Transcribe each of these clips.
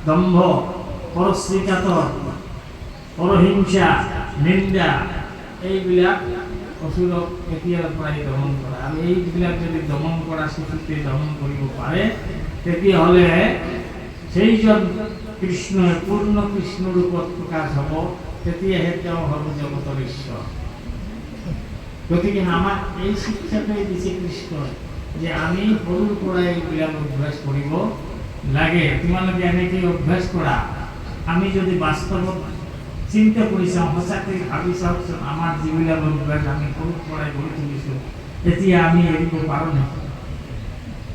দম্ভ, পরশ্রীকাতর, পরহিংসা, নিন্দা, এইবিলাক অসুৰক এতিয়াৰ পৰাই দমন কৰা। আৰু এইবিলাক যদি দমন কৰা শিশুতে দমন কৰিব পাৰে, তেতিয়াহ'লে সেইজন কৃষ্ণই পূৰ্ণ কৃষ্ণ ৰূপত প্ৰকাশ হ'ব, তেতিয়াহে তেওঁ হ'ব জগতৰ ঈশ্বৰ। গতিকে আমাক এই শিক্ষাটোৱে দিছে কৃষ্ণই, যে আমি সৰুৰ পৰাই এইবিলাক অভ্যাস কৰিব লাগে। তোমালোকে এনেকৈ অভ্যাস কৰা। আমি যদি বাস্তৱত চিন্তা কৰি চাওঁ, সঁচাকৈ ভাবি চাওকচোন, আমাৰ যিবিলাক অভ্যাস আমি সৰুৰ পৰাই গঢ়ি তুলিছোঁ, এতিয়া আমি এৰিব পাৰোঁ নেকি?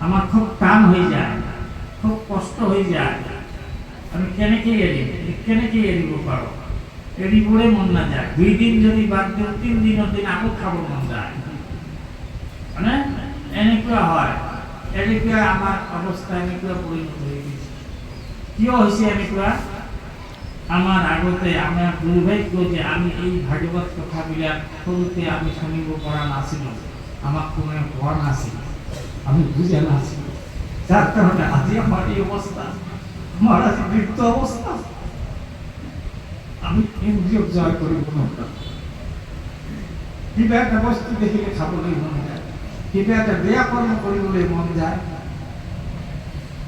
আমাৰ খুব টান হৈ যায়, খুব কষ্ট হৈ যায়। আমি কেনেকৈ এৰিব পাৰোঁ? এৰিবৰে মন নাযায়। 2 দিন যদি বাদ দিওঁ, 3 দিনৰ দিন আকৌ খাব মন যায়, মানে এনেকুৱা হয়। এনেকুৱা আমাৰ অৱস্থা এনেকুৱা পৰিণত হৈ গৈছে। কিয় হৈছে এনেকুৱা? আমাৰ আগতে আমাৰ দুৰ্ভাগ্য যে আমি এই ভাগৱত কথাবিলাক সৰুতে আমি শুনিব পৰা নাছিলোঁ, আমাক কোনোৱে কোৱা নাছিল, আমি বুজা নাছিলোঁ। যাৰ কাৰণে আজি আমাৰ এই অৱস্থা, আমাৰ আজি বৃদ্ধ অৱস্থা। আমি ইন্দ্ৰিয়ক জয় কৰিব নোৱাৰোঁ। কিবা এটা বস্তু দেখিলে খাবলৈ মন যায়, কিবা এটা বেয়া কৰ্ম কৰিবলৈ মন যায়,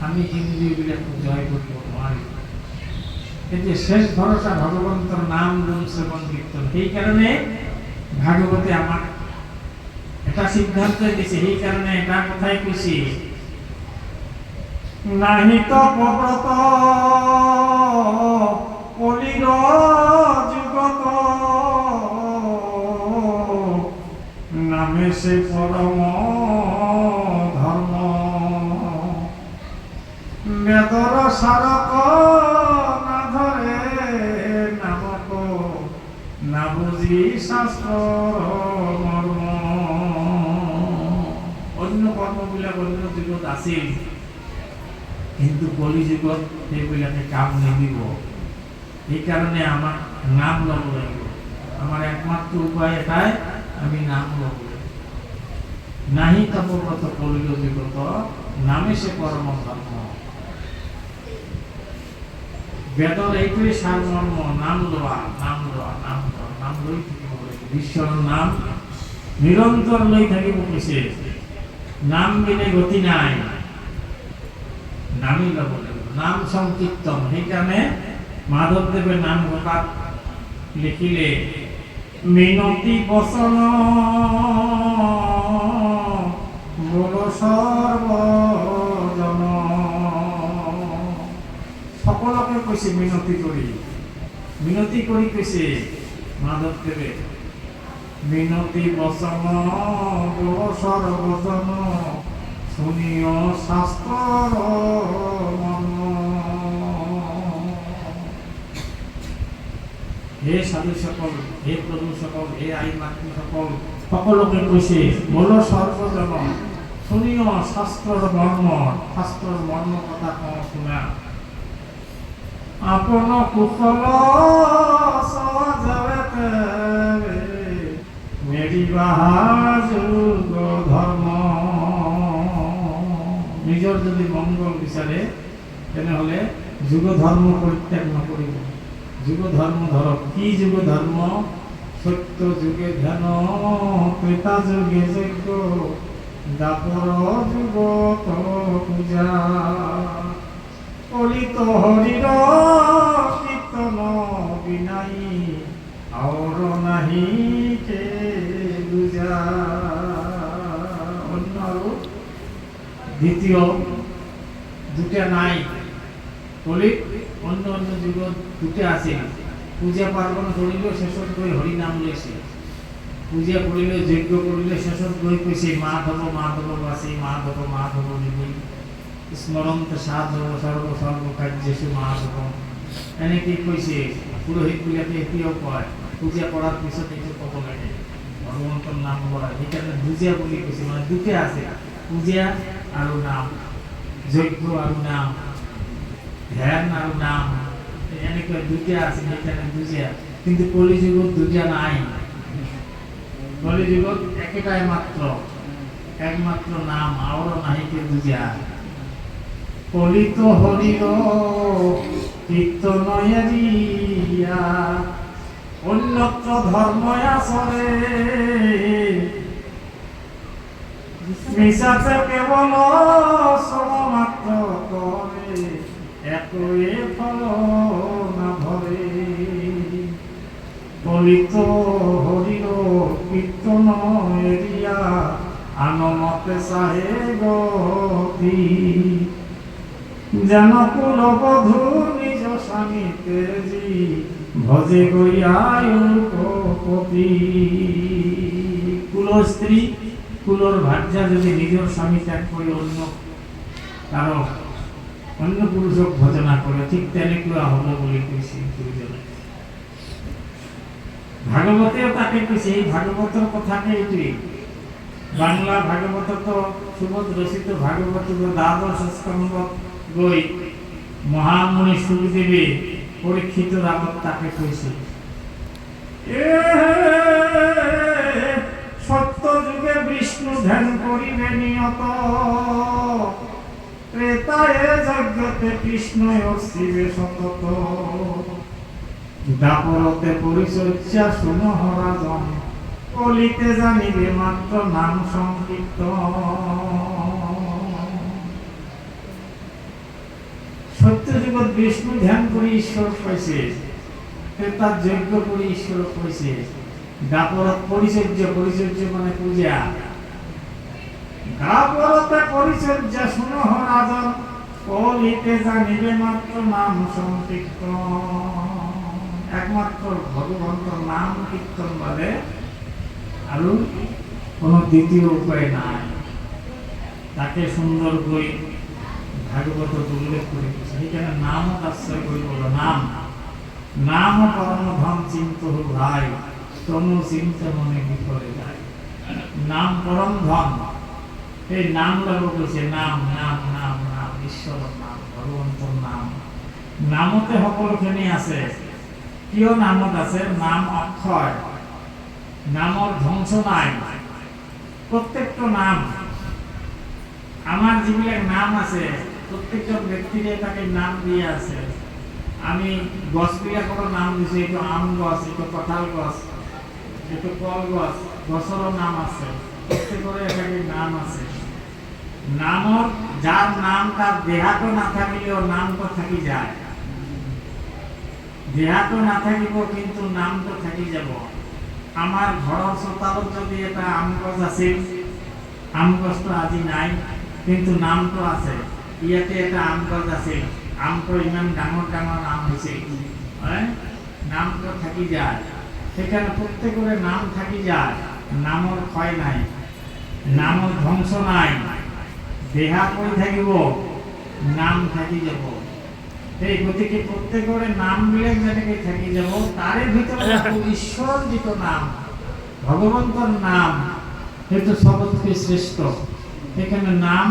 আমি ইন্দ্ৰিয়বিলাকো জয় কৰিব নোৱাৰিম। এতিয়া শেষ ভরসা ভগবন্তৰ নাম গুণ শ্ৰৱণ কীৰ্তন। সেইকাৰণে ভাগৱতে আমাক এটা সিদ্ধান্ত দিছে। সেইকাৰণে এটা কথাই কৈছে, নাহিত পব্ৰত কলিৰ যুগত নামে সে পৰম ধৰ্ম বেদৰ সাৰক না বুঝি শাস্ত্র মর্ম। অন্য কর্মবিলাক অন্য যুগত আছিল, কিন্তু কলি যুগত সেইবিলাকে কাম নিদিব। সেইকাৰণে আমাক নাম ল'ব লাগিব। আমাৰ একমাত্ৰ উপায় এটাই, আমি নাম ল'ব লাগিব। নাহি তপব্ৰত কলিৰ যুগত নামে সে পৰম ধৰ্ম। বেদৰ এইটোৱে সাৰমৰ্ম, নাম লোৱা, নাম লোৱা, নাম লোৱা, নাম লৈ থাকিব লাগিব। ঈশ্বৰৰ নাম নিৰন্তৰ লৈ থাকিব কৈছে। নাম বিনে গতি নাই, নামেই ল'ব লাগিব। নাম সংকীৰ্তন। সেইকাৰণে মাধৱদেৱে নামঘোষাত লিখিলে, মিনতি বচন বোল সৰ্বজন। সকলোকে কৈছে মিনতি কৰি কৈছে মাধৱদেৱে, মিনতি বচন বোল সৰ্বজন শুনিও শাস্ত্ৰৰ মৰ্ম। হে সাধুসকল, হে প্ৰভুসকল, হে আই মাতৃসকল, সকলোকে কৈছে বোল সৰ্বজন শুনিও শাস্ত্ৰৰ মৰ্ম। শাস্ত্ৰৰ মৰ্ম কথা কওঁ শুনা। আপন কুশল সজতে মেৰিবা যুগ ধৰ্ম। নিজৰ যদি মংগল বিচাৰে, তেনেহ'লে যুগ ধৰ্ম পৰিত্যাগ নকৰিব। যুগ ধৰ্ম ধৰক। কি যুগ ধৰ্ম? সত্য যুগে ধ্যান, ত্ৰেতা যুগে যজ্ঞ, দাপৰ যুগত পূজা। কলিত হৰিৰ কীৰ্তন বিনাই और নাহি কে বুজা। অন্য আৰু দ্বিতীয় দুটা নাই। কলিত অন্য অন্য যুগত দুটা আছে। পূজা পাৰ্বণ কৰিলেও শেষত গৈ হৰি নাম লৈছে। পূজা কৰিলে, যজ্ঞ কৰিলে শেষত গৈ কৈছে মাধৱ মাধৱ বাসী, মাধৱ মাধৱ নিবি স্মৰণত সাধৱ সৰ্ব সৰ্ব কাৰ্যেষু মাধৱ। এনেকৈ কৈছে। পুৰোহিতবিলাকে এতিয়াও কয়, পূজা কৰাৰ পিছত এইটো ক'ব লাগে, ভগৱন্তৰ নাম লয়। সেইকাৰণে পূজা বুলি কৈছে। মানে দুটা আছে, পূজা আৰু নাম, যজ্ঞ আৰু নাম, ধ্যান আৰু নাম, এনেকৈ দুটা আছে। সেইকাৰণে পূজা। কিন্তু কলি যুগত দুটা নাই। কলি যুগত একেটাই মাত্ৰ, একমাত্ৰ নাম, আৰু নাহিকে পূজা। কলিত হরির কীর্তন এরিয়া অন্যত্র ধর্ম আসরে মিশাতে কেবল সমমাত্র করে একই ফল না ভরে কলিত হরির কীর্তন এরিয়া আনমতে সাহে গতি যেন কুলবধূ নিজ স্বামী তেজি ভজে গইয়ায়ুপতি কুল স্ত্রী কুলর ভার্যা যদি নিজের স্বামী ত্যাগ করে অন্য পুরুষক ভজনা করে ঠিক তেনেকুৱা হব বলে কইছে গুরুজনে ভাগবতেও তাকে কইছে এই ভাগবতের কথাকে এটি বাংলা ভাগবত তো সুবোধ রচিত ভাগবত দ্বাদশ স্কন্ধ গই মহামুনি সুখদেবে পরীক্ষিত রাবত তাকে কইছে সত্য যুগে বিষ্ণু ধ্যান করিবে নিয়ত ত্রেতায় যজ্ঞতে কৃষ্ণ শিবে সতত দাপরতে পরিচর্যা শুনো হরাজন কলিতে জানিবে মাত্র নাম সংকীর্তন সত্য জগৎ বিষ্ণু ধ্যান করে ঈশ্বর পাইছে তার যজ্ঞ করে ঈশ্বর পাইছে দাপরত পরিচর্য মানে পূজা দাপরতে পরিচর্যা শুনো রাজন কলিতে জানিবে মাত্র নাম সংকীর্তন একমাত্র ভগবন্তর নাম কীর্তন বলে আর কোন দ্বিতীয় উপায় নাই তাকে সুন্দর বই ভাগবত উল্লেখ করে সেখানে নাম আশ্রয় করে বলো নাম পরম ধন চিন্ত ভাই তনু চিন্তা মনে বিফলে যায় নাম পরম ধন এই নাম লাগো বলছে নাম নাম নাম নাম ঈশ্বরের নাম ভগবন্তর নামতে সকলখানি আছে কিয় নামত আছে নাম অক্ষয় নামর ধ্বংস নাই প্রত্যেকটা নাম আমার যেগুলো নাম আছে প্রত্যেকজন ব্যক্তির তাকে নাম দিয়ে আছে আমি গছগুলা কোনো নাম দিছি একটু আম গছ একটু কঁঠাল গছ একটু কল গছ গছরও নাম আছে প্রত্যেকের এটাকে নাম আছে নামর যার নাম তার দেহাতো না থাকিলেও নাম তো থাকি যায় দেহাতো না থাকিব কিন্তু নাম তো থাকি যাব আমার ঘৰৰ চোতালত যদি এটা আম গছ আছিল আম গছটো আজি নাই কিন্তু নামটো আছে ইয়াতে এটা আম গছ আছিল আমটো ইমান ডাঙৰ ডাঙৰ আম হৈছে নামটো থাকি যায় সেখানে প্রত্যেকের নাম থাকি যায় নামৰ ক্ষয় নাই নামৰ ধ্বংস নাই দেহা কই থাকিব নাম থাকি যাব এই গতিকে প্রত্যেকের নাম বিলাক যেনেকে থাকি যাব তারে ভিতরে ঈশ্বর যিটো নাম ভগবন্তর নাম সেইটো সবতকে শ্রেষ্ঠ এখানে নাম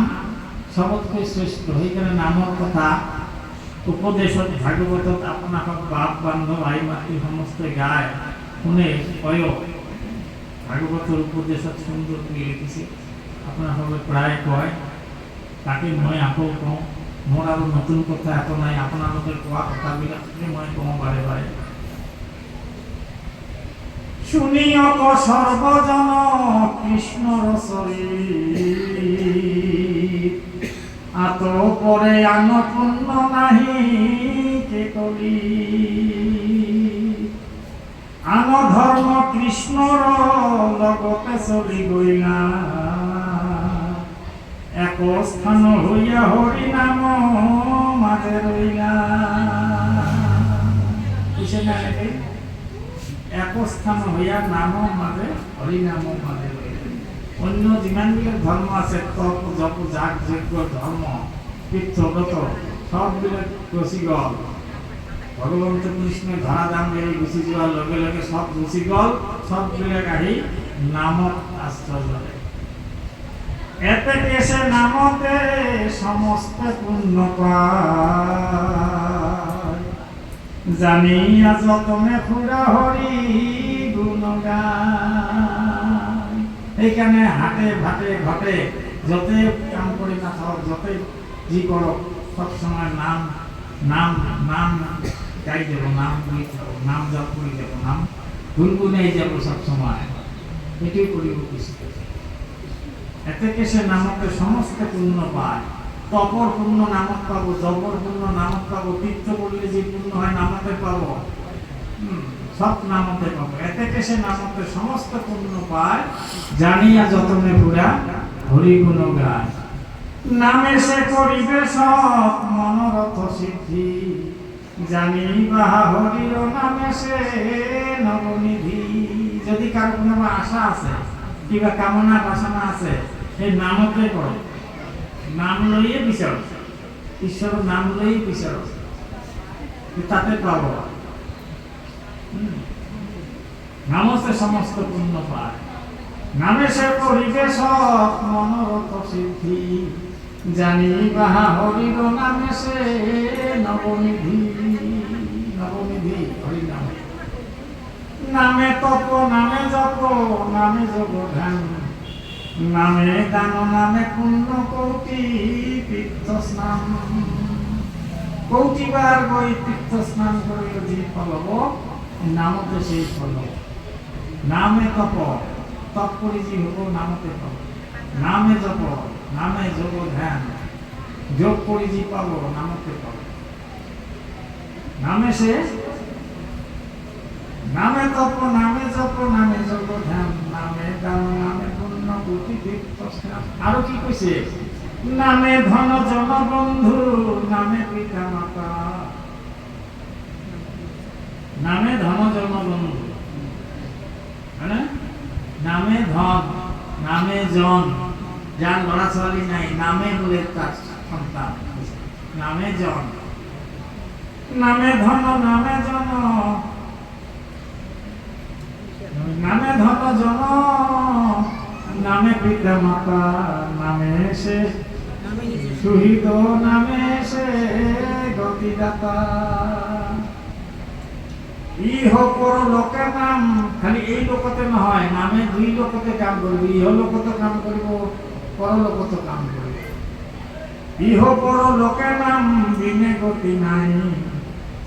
সবতকে শ্রেষ্ঠ এখানে নামৰ কথা উপদেশত ভাগবতত আপনার বাপ বান্ধব আই মাতৃ সমস্ত গায় শুনে কয় ভাগবতৰ উপদেশত সুন্দর করে লিখিছে আপনার প্রায় কয় তাকে মই আকৌ কওঁ মোৰ আৰু নতুন কথা একো নাই আপোনালোকে কোৱা কথাবিলাকে মই কওঁ বাৰে বাৰে শুনিয়ক সর্বজন কৃষ্ণ রসরি আত পরে আনপূর্ণ নাহি কে কলি আন ধর্ম কৃষ্ণর লগতে চলি গইলা এক স্থান হইয়া হরি নাম মাঝে রইলা এক স্থান হইয়া নাম মাঝে হরি নাম মাঝে রইলা অন্য যিমানবিলাক ধর্ম আছে তপ জপ যাগ যজ্ঞ ধর্ম তীর্থগত সববিলাক গুচি গল ভগবন্ত কৃষ্ণ ধরাধাম এৰি গুচি যোৱাৰ লগে লগে সব গুচি গল সববিলাক আহি নামত আশ্ৰয় ললে এতে কেসে নামতে সমস্ত পূর্ণ পায় জানিয়া যতনে খুড়া হরি গুণগান এইখানে হাটে ভাটে ঘটে যতে কাম কৰি নাথাকক যতে যি কৰক সবসময় নাম নাম নাম গাই দেবো, নাম বই যাবো, নাম জপ করে যাবো, নাম গুনগুনাই যাবো সবসময়, এটাই করিব কিছু। এতে কে সে নামকে সমস্ত পুণ্য পায়। তপর পুণ্য নামক পাবো, জপর পুণ্য নামক পাবো, তীর্থ করলে যে পুণ্য হয় নামকে পাবো, সব নামতে পাবো। এতে কে সে নামকে সমস্ত পুণ্য পায়, জানিয়া যতনে পুরা হরি গুণ গায়। নামে সে করিবে সব মনোরথ সিদ্ধি, জানি বাহা হরির নামে সে নবনিধি। যদি কারো কোনো আশা আছে কিংবা কামনা বাসনা আছে, এই নামতে করো, নাম লইয়ে বিচার, ঈশ্বর নাম লইয়ে বিচার, তাতে পাবো। নামতে সমস্ত পুণ্য পায়, নামে সে করিবে সব মনোরথ সিদ্ধি, জানি বাহা হরির নামে সে নবনিধি। নবনিধি হরি নাম, নামে তপ, নামে জপ, নামে যোগ ধ্যান, নামে দান, নামে পুণ্য কৌটি তীর্থ স্নান। কৌটিবার বই তীর্থ স্নান করিল যে ফলব, নামতে সেই ফল। নামে তপ, তপ করি যে হব নামতে পাব। নামে জপ, নামে যোগ ধ্যান, যোগ করি যে পাব নামতে পাব। নামে সে, নামে তপ, নামে জপ, নামে যোগ ধ্যান, নামে দান, নামে পুণ্য কৌটি তীর্থ স্নান। আরো কি কইছে? নামে ধন জন বন্ধু, নামে পিতা মাতা। নামে ধন জন বন্ধু, নামে ধন, নামে জন, যার লড়া ছোয়ালি নাই, নামে বলে তার সন্তান, নামে জন, নামে ধন, নামে জন, নামে ধন জন, নামে পিতা মাতা, নামে সে সুহৃদ, নামে সে গতিদাতা। ইহ পর লোকের নাম, খালি এই লোকতে নহয়, নামে দুই লোকতে কাম করব, ইহ লোকতে কাম করব, পরলোকতে কাম করব। ইহ পর লোকের নাম বিনে গতি নাই,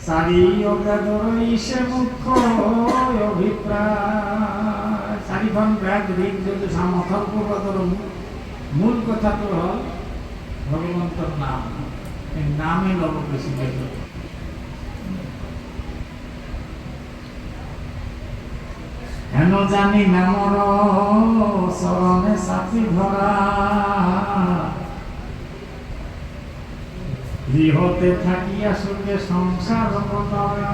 সারি অজ্ঞাদর ইসে মুখ্য অভিপ্রায়। চারিখন ব্যাগ ঋগ যদি সামথর পূর্বতর মূল কথা তো হল ভগবন্তর নাম, এই নামে লব বেশি বেশি। হেন জানি নামর চরণে চাপি ধরা, গৃহতে থাকিয়া সুখে সংসার করা।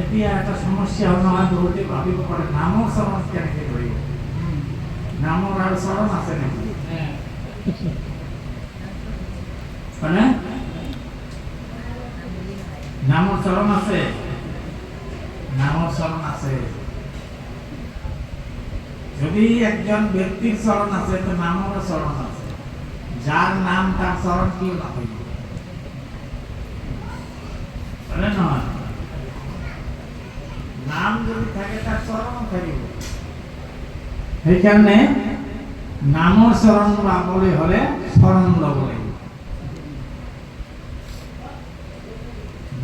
এতিয়া এটা সমস্যা নহয়, বহুতে ভাবিব পাৰে নামৰ চৰণ কেনেকে ধৰিব, নামৰ আৰু চৰণ আছে নেকি? মানে নামৰ চৰণ আছে, নামৰ চৰণ আছে। যদি একজন ব্যক্তির চরণ আছে তো নামেরও চরণ আছে, যার নাম তার চরণ কি না হইব, নয়? নাম যদি থাকে তার চরণও থাকিব। সেই কারণে নামৰ চরণ পাবলৈ হলে শরণ লব লাগিব।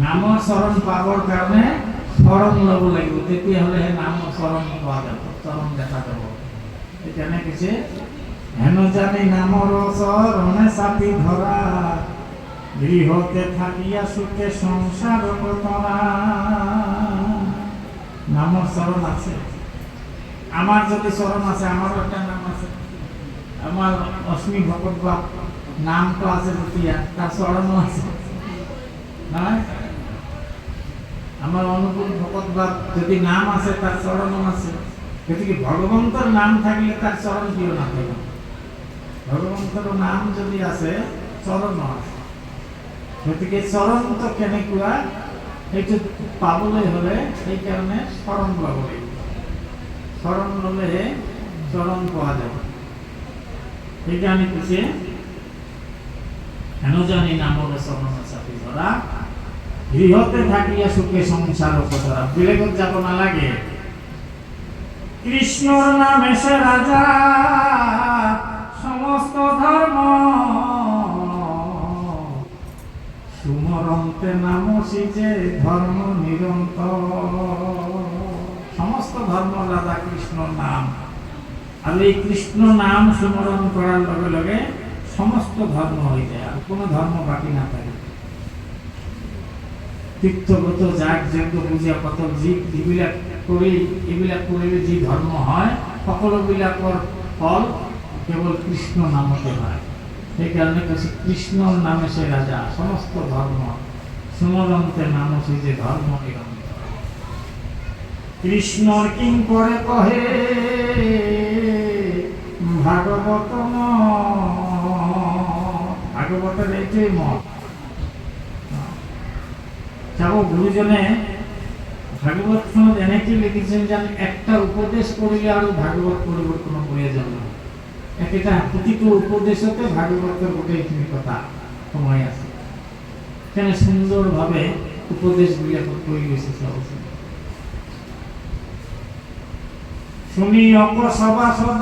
নামৰ চরণ পাবৰ কাৰণে শরণ লব লাগিব, তেতিয়াহলে নামৰ চরণ পোৱা যাব, চরণ দেখা যাব। এখানে কিছু হেন জানি নামর চরণে চাপি ধরা, গৃহতে থাকিয়া সুখে সংসার করা। নামর চরণ আছে, আমার যদি চরণ আছে, আমারও একটা নাম আছে। আমার অশ্মি ভকত বাপ নাম তো আছে দুটিয়া, তার চরণও আছে, নয়? আমার অনুকূল ভকত বাপ যদি নাম আছে, তার চরণও আছে। গতিকে ভগবন্তর নাম থাকলে তার চরণ কিয় না থাকবে? ভগবন্তর নাম যদি আছে, চরণ আছে। গতিকে চরণ তো কেনেকুৱা, সেইটো পাবলৈ হলে সেই কারণে শরণ লব লাগিব। শরণ ললে চরণ পাওয়া যাবে। সেইকাৰণে কৈছে হেন জানি নামৰ চৰণ চাপি ধৰা, গৃহতে থাকিয়া সুখে সংসার করা। বেলেগত যাব নালাগে। কৃষ্ণর নামে সে রাজা সমস্ত ধর্ম, সুমরন্তে নাম সিজে ধর্ম নিরন্তর। সমস্ত ধর্ম রাধা কৃষ্ণ নাম, আর এই কৃষ্ণ নাম সুমরণ করার লগে লগে সমস্ত ধর্ম হয়ে যায়, আর কোনো ধর্ম বাকি না থাকে। তীর্থগত যাগ যজ্ঞ পূজা কত জীব এইবিলাক কৰিলে যি ধর্ম হয় সকলোবিলাকৰ ফল কেবল কৃষ্ণ নামতে হয়। সেইকাৰণে কৈছে কৃষ্ণৰ নামে সে রাজা, সমস্ত ধর্ম সুমরন্তে নাম যে ধর্ম নিরন্তর। কৃষ্ণর কিং করে কহে ভাগবত ভাগবতের এইটাই মত। চাবো গুরুজনে ভাগবতখনত এনেকে লিখিছেন যেন একটা উপদেশ কৰিলে আৰু ভাগবত পঢ়িবৰ কোনো প্ৰয়োজন নাই। একেটা প্ৰতিটো উপদেশতে ভাগবতৰ গোটেইখিনি কথা সময় আছে। কেনে সুন্দৰভাৱে উপদেশবিলাকত কৈ গৈছে চাবচোন। শুনি অক সভাসদ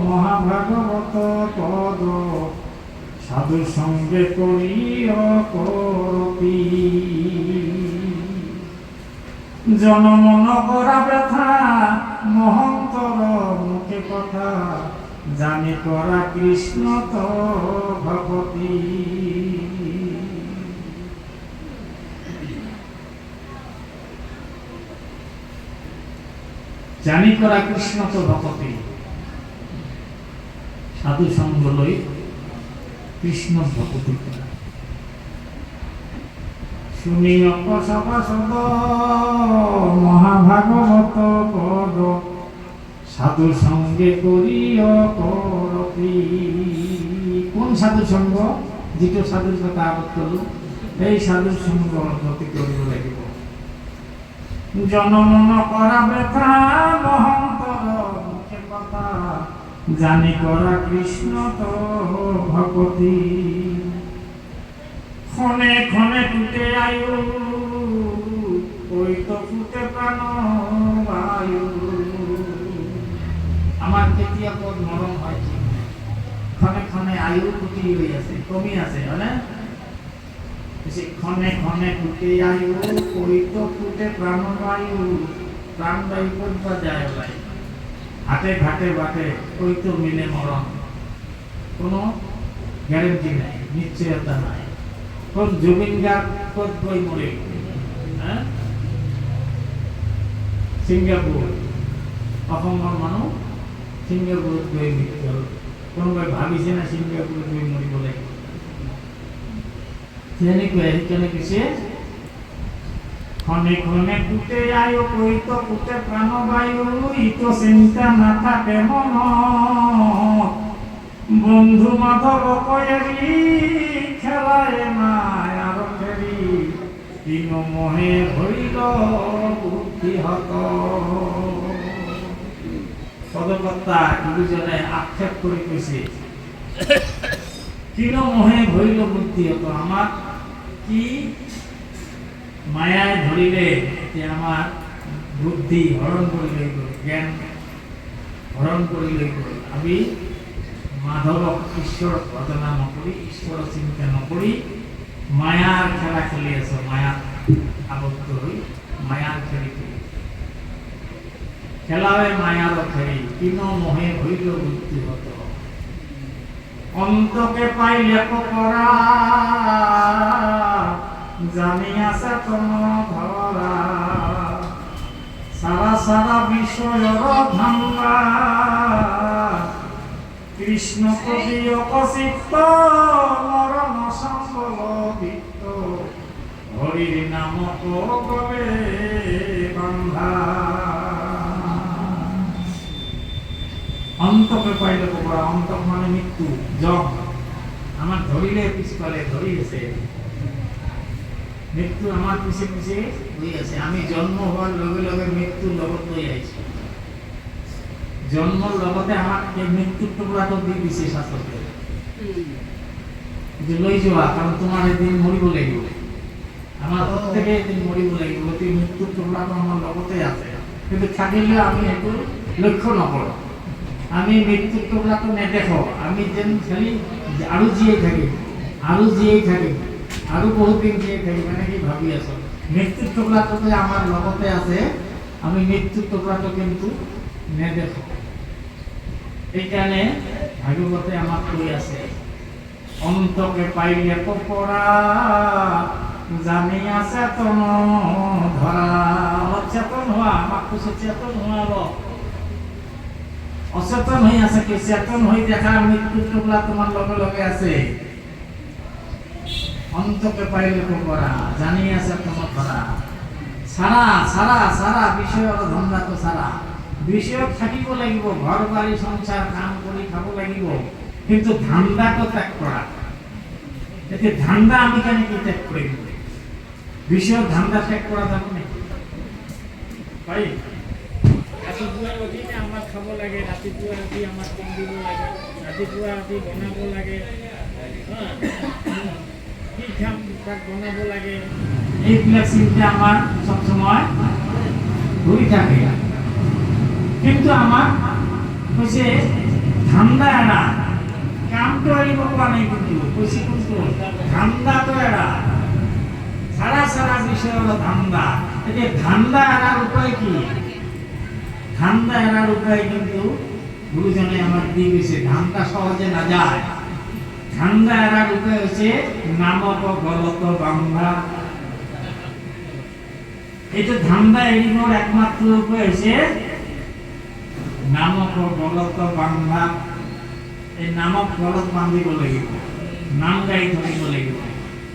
মহাভাগবত পদ, সাধু সঙ্গে করি অকরতি। জনমন করা ব্যথা মহন্তর মুখে কথা, জানি করা কৃষ্ণ তো ভগতি। জানি করা কৃষ্ণ তো ভগতি, সাধু সঙ্গ লই কৃষ্ণ ভগতি করা। শুনি অপসভাসদ মহাভাগবত পদ, সাধু সঙ্গে করি অকরতি। কোন সাধু সঙ্গ? যিটো সাধুৰ কথা আগত কলো, এই সাধুৰ সঙ্গ গতি কৰিব লাগিব। জনমন কৰা ব্যথা মহন্তৰ মুখে কথা, জানি কৰা কৃষ্ণ তো ভগতি। ক্ষণে ক্ষণে টুটে আয়ু, ওই তো ফুটে প্রাণ বায়ু। আমার কেতিয়া পদ মরণ হয় ঠিক নাই, ক্ষণে ক্ষণে আয়ু টুটি হয়ে আছে, কমি আছে, হয়না? ক্ষণে ক্ষণে টুটে আয়ু, ওই তো ফুটে প্রাণ বায়ু। প্রাণ বায়ু করবা যায় ভাই, হাটে ঘাটে বাটে ওই তো মিলে মরণ। কোনো গ্যারেন্টি নাই, নিশ্চয়তা নাই। কোন জুবিন গার্গ কোন বই মরে, হ্যাঁ? সিঙ্গাপুর অসমৰ মানুহ সিঙ্গাপুৰত গৈ মৃত্যু হ'ল। কোনোবাই ভাবিছে না সিঙ্গাপুৰত গৈ মৰিব লাগিব? তেনেকুৱাই সেইকাৰণে কৈছে ক্ষণে ক্ষণে টুটে আয়ু, কৈ তো ফুটে প্ৰাণবায়ু। ইটো চিন্তা নাথাকে মনত, বন্ধু মাধৱ কয়েৰি খেলায় নাই আৰু ফেৰি। কিনো মোহে ভৰিল বুদ্ধিহত। পদকৰ্তা গুৰুজনে আক্ষেপ কৰি কৈছে, কিনো মোহে ভৰিল বুদ্ধিহত। আমাক কি মায়ায় ধৰিলে এতিয়া আমাৰ বুদ্ধি হৰণ কৰি লৈ গ'ল, জ্ঞান হৰণ কৰি লৈ গ'ল। আমি মাধৱক ঈশ্বৰ ভজনা নকৰি, ঈশ্বৰৰ চিন্তা নকৰি মায়াৰ খেলা খেলি আছো। মায়াত আবদ্ধ হৈ মায়াৰ খেলি খেলি খেলাৱে মায়াৰ খেলি। কিনো মোহে ভৰিল বুদ্ধিহত। অন্তকে পাইলে কৰা, জানি আছে তন ধৰা। সারা সারা বিষয়র ধান্দা, কৃষ্ণ কবি অকচিত্ত মরণ সম্বল বিত্ত। হরির নামক গবে বান্ধা। অন্তকে পাইলে পকৰা, অন্তক মানে মৃত্যু, জম। আমাক ধৰিলে পিছফালে ধৰি আছে, মৃত্যু আমার পিছে পিছে হয়ে আছে। আমি জন্ম হওয়ার লগে লগে মৃত্যুর লগত লৈ আহিছো। জন্মৰ লগতে আমাক এই মৃত্যুৰ টুকুৰাটো দি দিছে শাস্ত্ৰতে, যে লৈ যোৱা, কাৰণ তোমাৰ এদিন মৰিব লাগিব। আমাৰ প্ৰত্যেকে এদিন মৰিব লাগিব, গতিকে মৃত্যুৰ টুকুৰাটো আমাৰ লগতে আছে। কিন্তু থাকিলে আমি সেইটো লক্ষ্য নকৰোঁ, আমি মৃত্যুৰ টুকুৰাটো নেদেখোঁ। আমি যেন খালি আৰু জীয়াই থাকিম, আৰু জীয়াই থাকিম, আৰু বহুত দিন জীয়াই থাকিম এনেকৈ ভাবি আছোঁ। মৃত্যুৰ টুকুৰাটো যে আমাৰ লগতে আছে, আমি মৃত্যুৰ টুকুৰাটো কিন্তু নেদেখোঁ। এইকাৰণে ভাগৱতে আমাক কৈ আছে, অন্তকে পাইলে পপৰা জানি আছে চেতন ধৰা। অলপ চেতন হোৱা, আমাক কৈছে চেতন হোৱা অলপ। অচেতন হৈ আছে কি? চেতন হৈ দেখা মৃত্যুৰ টুকুৰা তোমাৰ লগে লগে আছে। অন্তকে পাইলে পপৰা জানি আছে চেতন ধৰা। সারা সারা সারা বিষয়ৰ ধান্দাটো সারা বিষয়ত থাকিব লাগিব, ঘৰ বাৰী সংসাৰ কাম কৰি খাব লাগিব, কিন্তু ধান্দাটো ত্যাগ কৰা। এতিয়া ধান্দা আমি কেনেকৈ ত্যাগ কৰিম? বিষয়ৰ ধান্দা ত্যাগ কৰা যাব নেকি? পাৰি? ৰাতিপুৱা উঠি আমাক খাব লাগে, ৰাতিপুৱা উঠি আমাক পিন্ধিব লাগে, ৰাতিপুৱা উঠি বনাব লাগে, কি খাম তাক বনাব লাগে, এইবিলাক চিন্তা আমাৰ সবসময় ঘুরি থাকে। কিন্তু আমার কৈছে ধান্দা এৰা, কামটো এৰিব পৰা নাই, কিন্তু কৈছে কিন্তু ধান্দাটো এৰা। সারা সারা বিষয় হলো ধান্দা। এতিয়া ধান্দা এৰাৰ উপায় কি? ধান্দা এৰাৰ উপায় কিন্তু গুৰুজনে আমাক দি গৈছে। ধান্দা সহজে নাযায়। ধান্দা এৰাৰ উপায় হৈছে নামক গলত বান্ধা। এটা ধান্দা এড়িবার একমাত্র উপায় হচ্ছে নামক গলত বান্ধা। এই নামক গলত বান্ধিব লাগিব, নাম গাই ধৰিব লাগিব।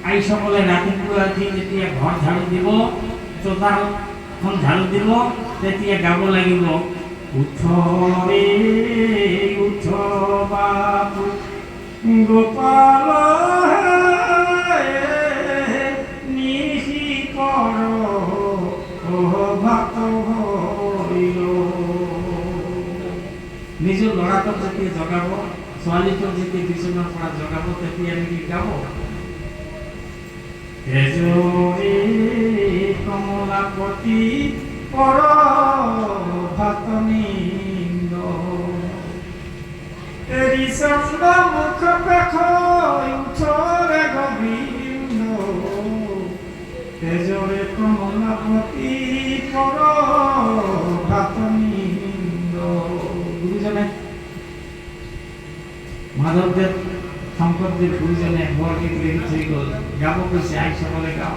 আই সকলে ৰাতিপুৱা উঠি যেতিয়া ঘৰ ঝাড়ু দিব, চোতালখন ঝাড়ু দিব, তেতিয়া গাব লাগিব, উঠ ৰে উঠ বাবু গোপাল নিশি পৰ নিজৰ ল'ৰাটোক যেতিয়া জগাব, ছোৱালীটোক যেতিয়া বিচনাৰ পৰা জগাব, তেতিয়া নেকি গাব, এজৰি কমলাপতি পৰ ভাত নিন্দ এৰি চন্দ মুখ পেখ উঠৰে গোবিন্দ এজৰে কমলাপতি পৰ ভাত নিন্দ। গুৰুজনে মাধৱদেৱ শংকৰদেৱ গুৰুজনে বৰগীত লিখি থৈ গ'ল, গাব কৈছে, আই সকলে গাও,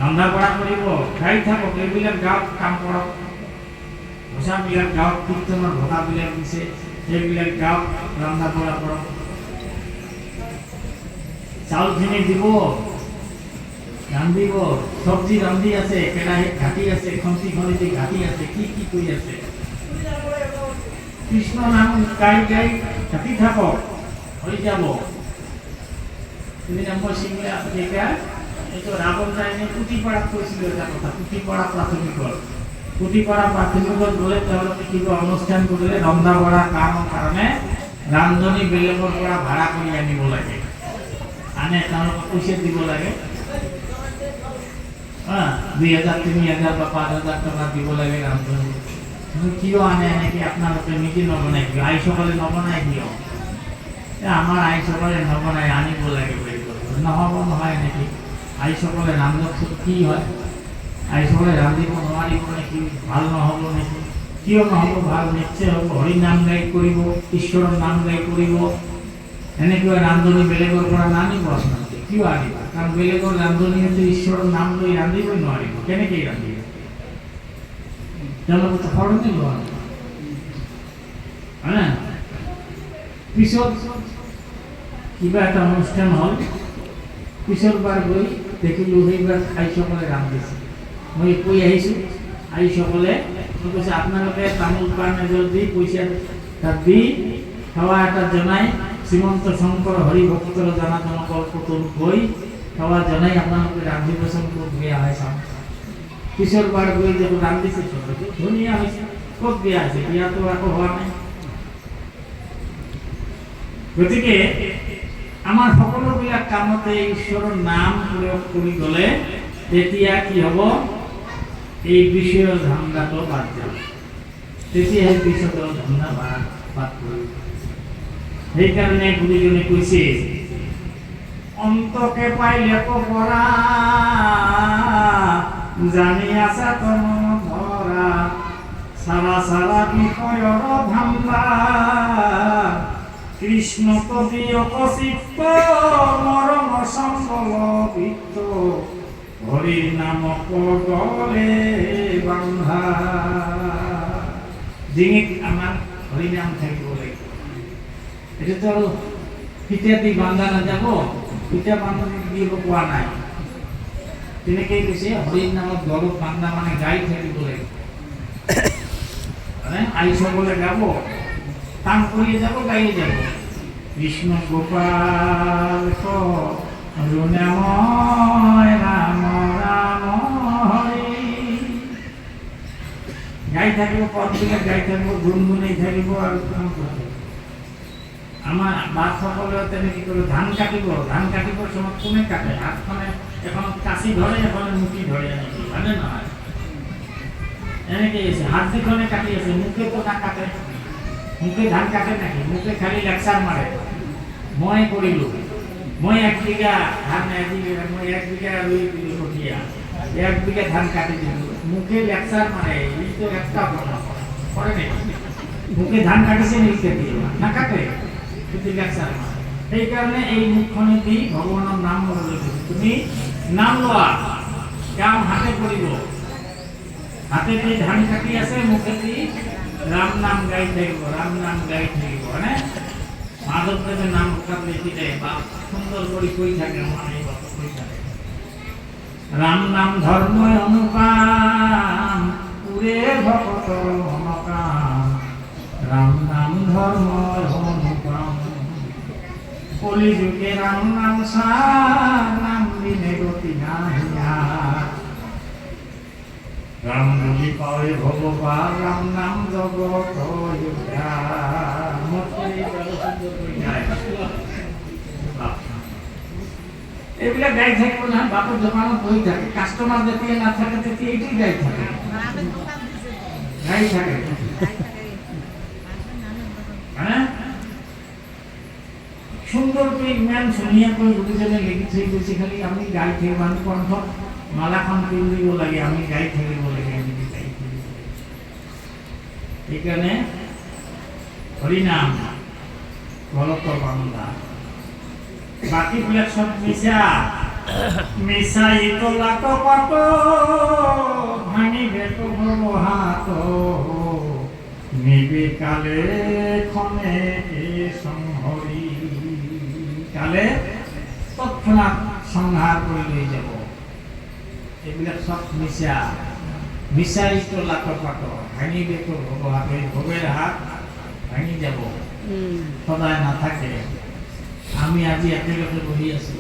ৰন্ধা বঢ়া কৰিব, গাই থাকক, এইবিলাক গাঁৱত কাম কৰক, ঘোষাবিলাক গাঁৱত কীৰ্তনৰ ঘোষাবিলাক দিছে, সেইবিলাক গাঁৱত ৰন্ধা বঢ়া কৰক, চাউলখিনি দিব, ৰান্ধিব, চব্জি ৰান্ধি আছে, কেৰাহীত ঘাটি আছে, খন্তি খনিতে ঘাটি আছে, কি কি কৰি আছে, কৃষ্ণ নাম গাই গাই ঘাটি থাকক, হৈ যাব। তিনি নম্বৰ সিংহে এতিয়া এইটো ৰাৱণ যায়নে পুথিপাৰাত কৈছিলোঁ এটা কথা, পুথিপাৰা প্ৰাথমিকত। পুথিপাৰা প্ৰাথমিকত গ'লে তেওঁলোকে কিবা অনুষ্ঠান কৰিলে ৰন্ধা বঢ়া কামৰ কাৰণে ৰান্ধনি বেলেগৰ পৰা ভাড়া কৰি আনিব লাগে, আনে তেওঁলোকক পইচা দিব লাগে, ২০০০, ৩০০০ বা ৫০০০ টকা দিব লাগে ৰান্ধনি। কিয় আনে এনেকৈ আপোনালোকে নিজে নবনাই কিয়? আইসকলে নবনাই কিয়? আমাৰ আইসকলে নবনাই, আনিব লাগে বুলি নহ'ব নহয় এনেকৈ। আইসকলে ৰান্ধক কি হয়? আইসকলে ৰান্ধিব নোৱাৰিব নেকি? ভাল নহ'ব নেকি? কিয় নহ'ব? ভাল নিশ্চয় হ'ব। হৰি নাম গাই কৰিব, ঈশ্বৰৰ নাম গাই কৰিব, এনেকৈ ৰান্ধনি বেলেগৰ পৰা নানিব আপোনালোকে। কিয় আনিব? কাৰণ বেলেগৰ ৰান্ধনিয়েতো ঈশ্বৰৰ নাম লৈ ৰান্ধিবই নোৱাৰিব, কেনেকৈ ৰান্ধিব? তেওঁলোকে সলনি লোৱা হয়। পিছত কিবা এটা অনুষ্ঠান হ'ল, পিছৰ বাৰ গৈ দেখিলোঁ সেইবাৰ আইসকলে ৰান্ধিছে। মই কৈ আহিছোঁ, আইসকলে কৈছে আপোনালোকে তামোল পাণ এযোৰ দি পইচা তাত দি সেৱা এটা জনাই শ্ৰীমন্ত শংকৰ হৰি ভক্তৰ জনাতন কল্পতৰু গৈ সেৱা জনাই আপোনালোকে ৰান্ধিবচোন, খুব বেয়া হয় চাওঁ। পিছৰ বাৰ গৈ দেখোঁ ৰান্ধিছে, ধুনীয়া হৈছে। ক'ত বিয়া হৈছে? বিয়াটো আকৌ হোৱা নাই। গতিকে আমাৰ সকলোবিলাক কামতে ঈশ্বৰৰ নাম প্ৰয়োগ কৰি গ'লে তেতিয়া কি হ'ব? এই বিষয়ৰ ধান্দাটো বাদ যাব, তেতিয়াহে বিষয়ৰ ধান্দা বাদ কৰিব। সেইকাৰণে গুৰুজনে কৈছে অন্তকে পাইলে পরা জানি আছে তোম ধরা সারা সারা বিষয়র ধান্দা কৃষ্ণ তদীয় চিত্ত মরণ সম্বল বিত্ত হরির নাম পদলে বান্ধা ডিঙিত আমার হরিনাম থাকিব লাগিব এটা তো পিঠা দি বান্ধা না যাব পিঠা বান্ধা দিব কোৱা নাই তেনেকেই কৈছে হৰিৰ নামত গৰুক বান্ধা মানে গাই থাকিব লাগিব মানে আইস বলে গাব টান করিয়ে যাব গাইয়ে যাব কৃষ্ণ গোপাল করুণাময় রাম রাম হরি গাই থাকিব পদবিলাক গাই থাকিব গুণগুণাই থাকিব আৰু কাম কৰিব আমাৰ বাপসকলেও তেনেকৈ কৰি ধান কাটিব সময়ত কোনে কাটে হাতখনে এখন কাঁচি ধৰে এখন মুঠি ধৰে এনেকৈ হয়নে নহয় এনেকৈ আছে হাত দুখনে কাটি আছে মুখে তো না কাটে মুখে ধান কাটে নাকি মুখে খালি লেকচার মারে মই কৰিলোঁ মই 1 বিঘা ধান মই 1 বিঘা ৰুই দিলোঁ কঠীয়া 1 বিঘা ধান কাটি দিলোঁ মুখে লেকচার মারে এই তো একটা করে নাকি মুখে ধান কাটিছে নিচে দিয়ে না কাটে কিন্তু লেকচার মারে সেই কাৰণে এই মুখখনে দি ভগৱানৰ নাম ল'বলৈ তুমি নাম লোৱা কাম হাতে কৰিব হাতে দি ধান কাটি আছে মুখে দি রাম নাম গাই থাকিব মানে মাধবদেবের নাম লিখি দেয় বা সুন্দর করে কই থাকে মানে কই থাকে রাম নাম ধর্ম অনুকাম পুরে ভক্ত অনুকাম রাম নাম ধর্ম অনুকাম কলি যুগে রাম নাম সার নাম দিনে গতি নাহিয়া রাম বুলি পাৱে ভগৱান ৰাম নাম জগত এইবিলাক গাই থাকিব না বাপৰ দোকানত বহি থাকে কাষ্টমাৰ যেতিয়া নাথাকে তেতিয়া এইটোই গাই থাকে সুন্দৰ কৰি ইমান ধুনীয়াকৈ গুৰুজনে লিখি থৈ গৈছে খালি আমি গাই থাকিব আমি কণ্ঠত মালাখন পিন্ধিব লাগে আমি গাই থাকিব লাগে সেইকাৰণে হৰিনাম গলত বান্ধা বাকীবিলাক চব মিছাই তলাত পাত ভাঙি বেত হাত নিবে কালে খনে সংহৰি কালে তৎক্ষণাৎ সংহাৰ কৰি লৈ যাব এইবিলাক সব মিছাই তলাত পাত ভাঙি বেত ভোগের হাত ভাঙি যাব সদায় নাথাকে আমি আজি একেলগে বহি আছো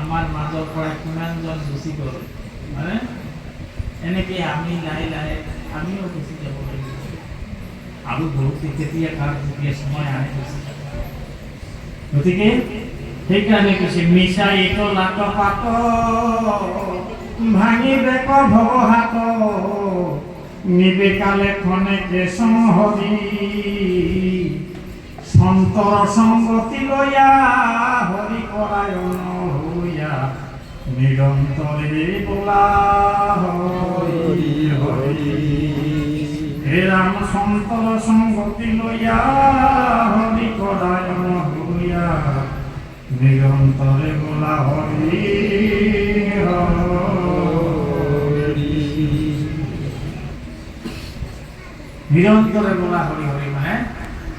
আমাৰ মাজৰ পৰা কিমানজন গুচি গ'ল মানে এনেকৈ আমি লাহে লাহে আমিও গুচি যাব লাগিব আৰু বহুত তেতিয়া সময় আহে গুচি যাব গতিকে সেইকাৰণে কৈছে মিছাই তলাত পাত ভাঙি বেক ভৱ হাত নিবে কালে খনেকে সংহৰি সন্তৰ সংগতি লয়া হৰি পৰায়ণ হইয়া নিৰন্তৰে বোলা হৰি হৰি হে ৰাম সন্তৰ সংগতি লয়া হৰি পৰায়ণ হইয়া নিৰন্তৰে বোলা হৰি নিরন্তরে বলা হরি হরি মানে